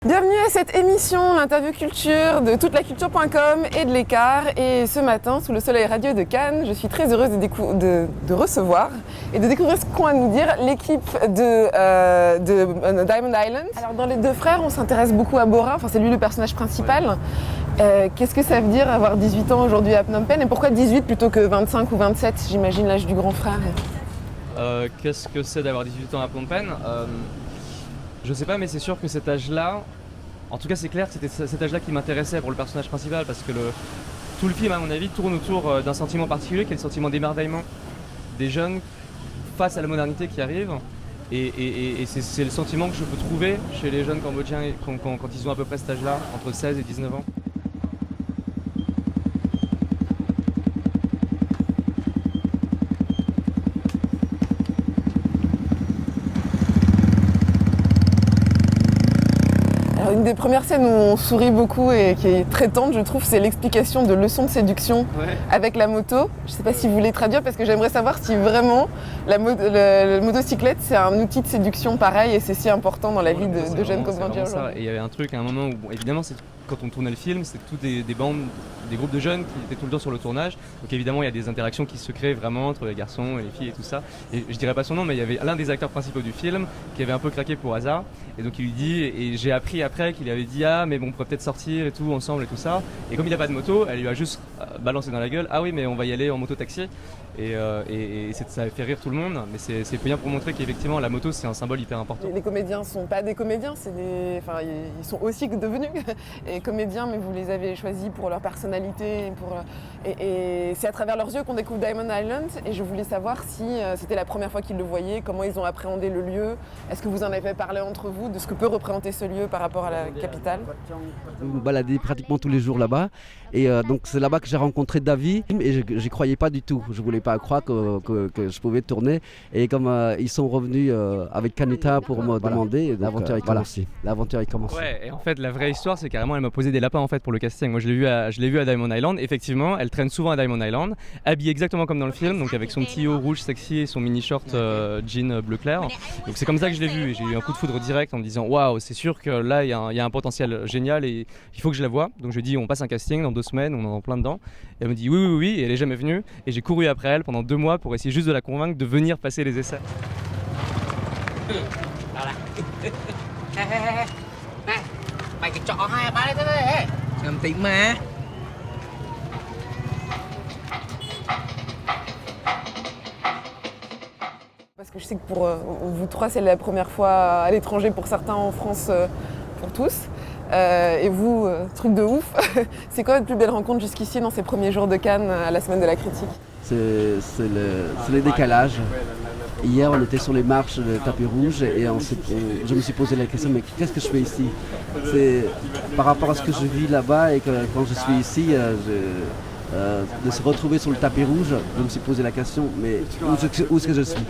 Bienvenue à cette émission, l'interview culture de toutelaculture.com et de l'Écart. Et ce matin, sous le soleil radieux de Cannes, je suis très heureuse de recevoir et de découvrir ce qu'ont à nous dire l'équipe de Diamond Island. Alors dans Les Deux Frères, on s'intéresse beaucoup à Bora, enfin c'est lui le personnage principal. Qu'est-ce que ça veut dire avoir 18 ans aujourd'hui à Phnom Penh et pourquoi 18 plutôt que 25 ou 27, j'imagine l'âge du grand frère? Qu'est-ce que c'est d'avoir 18 ans à Phnom Penh? Je sais pas, mais c'est sûr que cet âge-là, en tout cas c'est clair que c'était cet âge-là qui m'intéressait pour le personnage principal, parce que tout le film, à mon avis, tourne autour d'un sentiment particulier, qui est le sentiment d'émerveillement des jeunes face à la modernité qui arrive. Et c'est le sentiment que je peux trouver chez les jeunes Cambodgiens quand ils ont à peu près cet âge-là, entre 16 et 19 ans. Une des premières scènes où on sourit beaucoup et qui est très tendre, je trouve, c'est l'explication de leçons de séduction avec la moto. Je ne sais pas si vous voulez traduire parce que j'aimerais savoir si vraiment la motocyclette c'est un outil de séduction pareil et c'est si important dans la vie de jeunes Cambodgiens aujourd'hui. Et il y avait un truc à un moment où, bon, évidemment, quand on tournait le film, c'était tous des bandes, des groupes de jeunes qui étaient tout le temps sur le tournage. Donc évidemment, il y a des interactions qui se créent vraiment entre les garçons et les filles et tout ça. Et je dirais pas son nom, mais il y avait l'un des acteurs principaux du film qui avait un peu craqué pour hasard. Et donc il lui dit, et j'ai appris après qu'il avait dit ah mais bon on pourrait peut-être sortir et tout ensemble et tout ça. Et comme il n'a pas de moto, elle lui a juste balancé dans la gueule ah oui mais on va y aller en moto-taxi. Et ça a fait rire tout le monde, mais c'est bien pour montrer qu'effectivement la moto c'est un symbole hyper important. Les comédiens sont pas des comédiens, ils sont aussi devenus et comédiens, mais vous les avez choisis pour leur personnalité, et c'est à travers leurs yeux qu'on découvre Diamond Island. Et je voulais savoir si c'était la première fois qu'ils le voyaient, comment ils ont appréhendé le lieu. Est-ce que vous en avez parlé entre vous de ce que peut représenter ce lieu par rapport à la capitale? Je me baladais pratiquement tous les jours là-bas, et donc c'est là-bas que j'ai rencontré David, et j'y croyais pas du tout. Je voulais pas croire que je pouvais tourner, et comme ils sont revenus avec Kanita pour me demander, l'aventure est commencée. L'aventure est commencée. Ouais, et en fait la vraie histoire c'est carrément elle m'a posé des lapins en fait pour le casting. Moi je l'ai vue à Diamond Island. Effectivement, elle traîne souvent à Diamond Island, habillée exactement comme dans le film, donc avec son petit haut rouge sexy et son mini short jean bleu clair. Donc c'est comme ça que je l'ai vue. J'ai eu un coup de foudre direct en me disant waouh, c'est sûr que là il y a un potentiel génial et il faut que je la voie. Donc je lui ai dit on passe un casting dans 2 semaines, on est en plein dedans. Et elle me dit oui, et elle est jamais venue. Et j'ai couru après elle pendant 2 mois pour essayer juste de la convaincre de venir passer les essais. Parce que je sais que pour vous trois c'est la première fois à l'étranger, pour certains en France, pour tous. Et vous, truc de ouf, c'est quoi votre plus belle rencontre jusqu'ici dans ces premiers jours de Cannes à la semaine de la critique? C'est le décalage. Hier, on était sur les marches de tapis rouge et je me suis posé la question, mais qu'est-ce que je fais ici? C'est par rapport à ce que je vis là-bas et que quand je suis ici, de se retrouver sur le tapis rouge, je me suis posé la question, mais où est-ce que je suis?